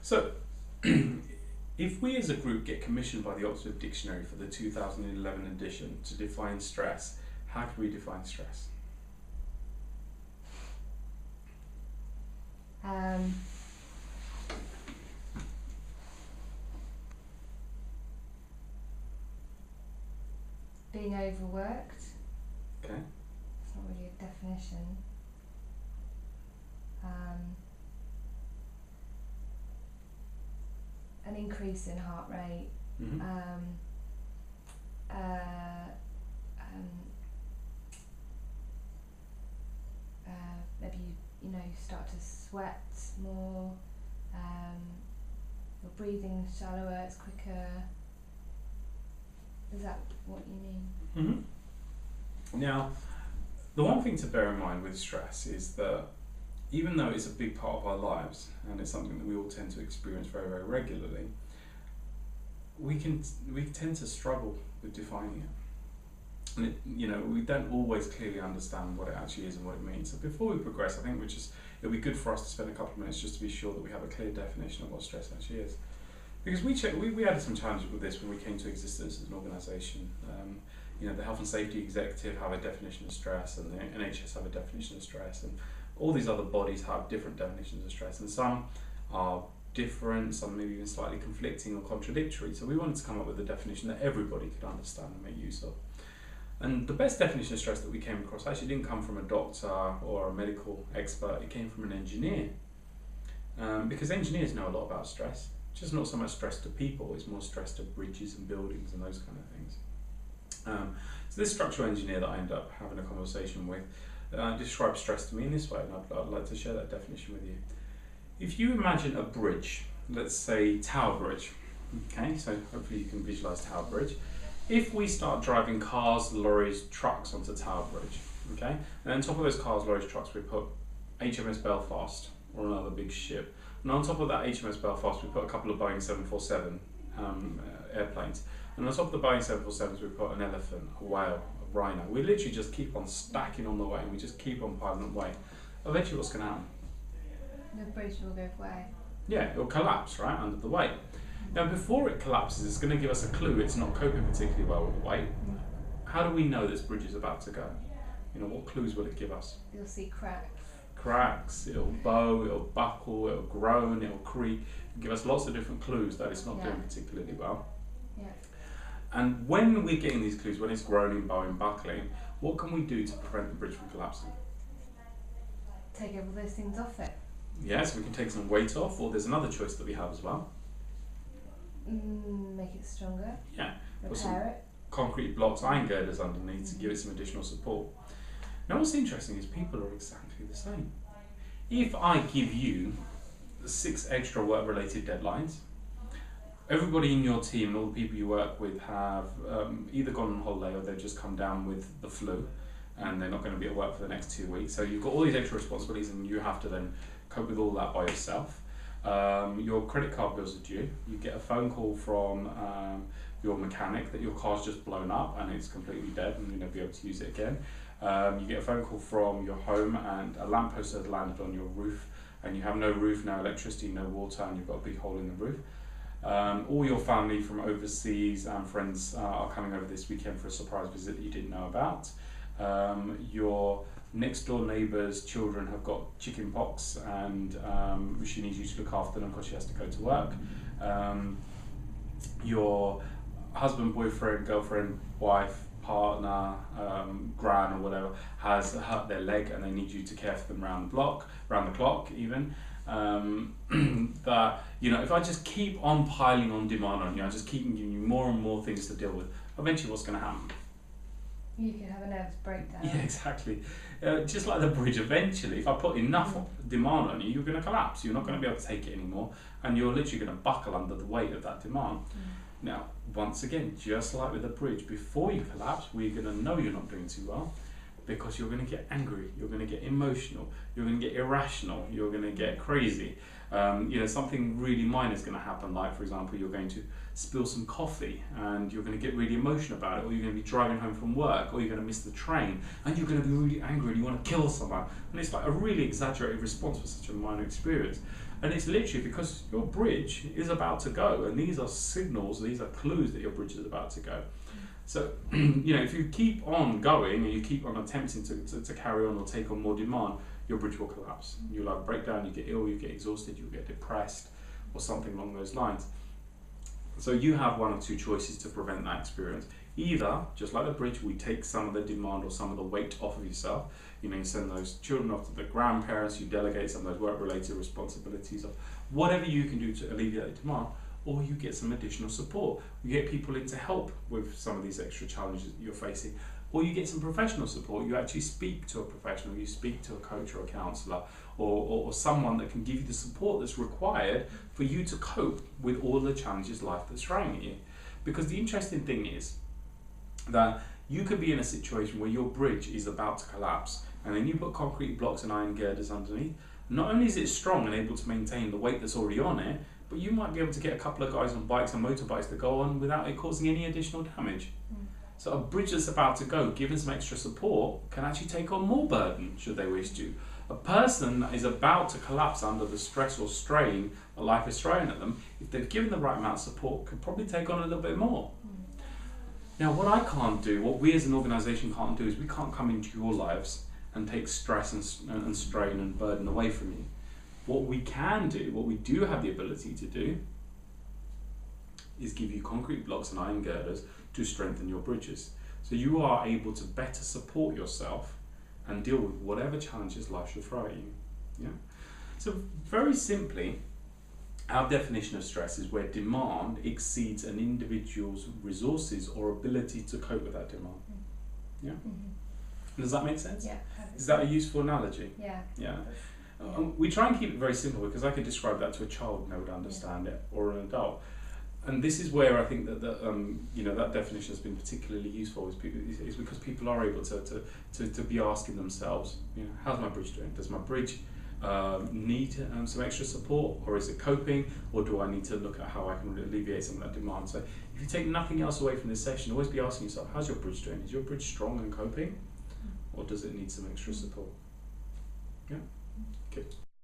So, if we as a group get commissioned by the Oxford Dictionary for the 2011 edition to define stress, how can we define stress? Being overworked. Okay. It's not really a definition. An increase in heart rate. Mm-hmm. Maybe you start to sweat more. Your breathing shallower. It's quicker. Is that what you mean? Mm-hmm. Now, the one thing to bear in mind with stress is that even though it's a big part of our lives and it's something that we all tend to experience very, very regularly, we tend to struggle with defining it. And we don't always clearly understand what it actually is and what it means. So before we progress, I think it'll be good for us to spend a couple of minutes just to be sure that we have a clear definition of what stress actually is. Because we had some challenges with this when we came to existence as an organisation. The Health and Safety Executive have a definition of stress, and the NHS have a definition of stress, and all these other bodies have different definitions of stress, and some are different, some maybe even slightly conflicting or contradictory. So we wanted to come up with a definition that everybody could understand and make use of. And the best definition of stress that we came across actually didn't come from a doctor or a medical expert, it came from an engineer. Because engineers know a lot about stress. Just not so much stress to people, it's more stress to bridges and buildings and those kind of things. So this structural engineer that I ended up having a conversation with described stress to me in this way, and I'd like to share that definition with you. If you imagine a bridge, let's say Tower Bridge, okay, so hopefully you can visualise Tower Bridge. If we start driving cars, lorries, trucks onto Tower Bridge, okay, and on top of those cars, lorries, trucks we put HMS Belfast or another big ship. And on top of that HMS Belfast, we put a couple of Boeing 747 airplanes. And on top of the Boeing 747s, we put an elephant, a whale, a rhino. We literally just keep on stacking on the way. We just keep on piling on weight. Eventually, what's going to happen? The bridge will give way. Yeah, it'll collapse, right, under the weight. Now, before it collapses, it's going to give us a clue it's not coping particularly well with the weight. How do we know this bridge is about to go? What clues will it give us? You'll see cracks, it'll bow, it'll buckle, it'll groan, it'll creak, give us lots of different clues that it's not doing particularly well. Yeah. And when we're getting these clues, when it's groaning, bowing, buckling, what can we do to prevent the bridge from collapsing? Take all those things off it. Yes, we can take some weight off, or there's another choice that we have as well. Make it stronger. Yeah. Repair it. Concrete blocks, iron girders underneath to give it some additional support. Now what's interesting is people are exactly the same. If I give you 6 extra work-related deadlines, everybody in your team and all the people you work with have either gone on holiday or they've just come down with the flu and they're not going to be at work for the next 2 weeks. So you've got all these extra responsibilities and you have to then cope with all that by yourself. Your credit card bills are due. You get a phone call from your mechanic that your car's just blown up and it's completely dead and you'll never be able to use it again. You get a phone call from your home and a lamppost has landed on your roof and you have no roof, no electricity, no water, and you've got a big hole in the roof. All your family from overseas and friends are coming over this weekend for a surprise visit that you didn't know about. Your next door neighbour's children have got chicken pox and she needs you to look after them because she has to go to work. Your husband, boyfriend, girlfriend, wife, partner, gran or whatever has hurt their leg and they need you to care for them round the clock even. That if I just keep on piling on demand on you, I just keep giving you more and more things to deal with, eventually what's going to happen? You could have a nervous breakdown. Yeah, exactly. Just like the bridge, eventually, if I put enough demand on you, you're going to collapse. You're not going to be able to take it anymore, and you're literally going to buckle under the weight of that demand. Now, once again, just like with the bridge, before you collapse, we're going to know you're not doing too well, because you're going to get angry, you're going to get emotional, you're going to get irrational, you're going to get crazy. Something really minor is going to happen, like, for example, you're going to spill some coffee and you're going to get really emotional about it, or you're going to be driving home from work, or you're going to miss the train and you're going to be really angry and you want to kill someone. And it's like a really exaggerated response for such a minor experience. And it's literally because your bridge is about to go, and these are signals, these are clues that your bridge is about to go. So, if you keep on going and you keep on attempting to carry on or take on more demand, your bridge will collapse. You'll have a breakdown, you get ill, you get exhausted, you get depressed, or something along those lines. So you have one of two choices to prevent that experience. Either, just like the bridge, we take some of the demand or some of the weight off of yourself. You send those children off to the grandparents, you delegate some of those work-related responsibilities, of whatever you can do to alleviate the demand, or you get some additional support. You get people in to help with some of these extra challenges that you're facing, or you get some professional support. You actually speak to a professional, you speak to a coach or a counsellor, or someone that can give you the support that's required for you to cope with all the challenges life that's throwing at you. Because the interesting thing is that you could be in a situation where your bridge is about to collapse, and then you put concrete blocks and iron girders underneath. Not only is it strong and able to maintain the weight that's already on it, but you might be able to get a couple of guys on bikes and motorbikes to go on without it causing any additional damage. So a bridge that's about to go, given some extra support, can actually take on more burden should they wish to. A person that is about to collapse under the stress or strain that life is throwing at them, if they're given the right amount of support, could probably take on a little bit more. Now, what I can't do, what we as an organisation can't do, is we can't come into your lives and take stress and strain and burden away from you. What we can do, what we do have the ability to do, is give you concrete blocks and iron girders to strengthen your bridges. So you are able to better support yourself and deal with whatever challenges life should throw at you. Yeah. So very simply, our definition of stress is where demand exceeds an individual's resources or ability to cope with that demand. Yeah. Does that make sense? Yeah. Is that a useful analogy? Yeah. Yeah. We try and keep it very simple because I could describe that to a child and they would understand it, or an adult. And this is where I think that that definition has been particularly useful, is because people are able to be asking themselves, how's my bridge doing? Does my bridge need some extra support, or is it coping, or do I need to look at how I can alleviate some of that demand? So if you take nothing else away from this session, always be asking yourself, how's your bridge doing? Is your bridge strong and coping, or does it need some extra support? Yeah, good.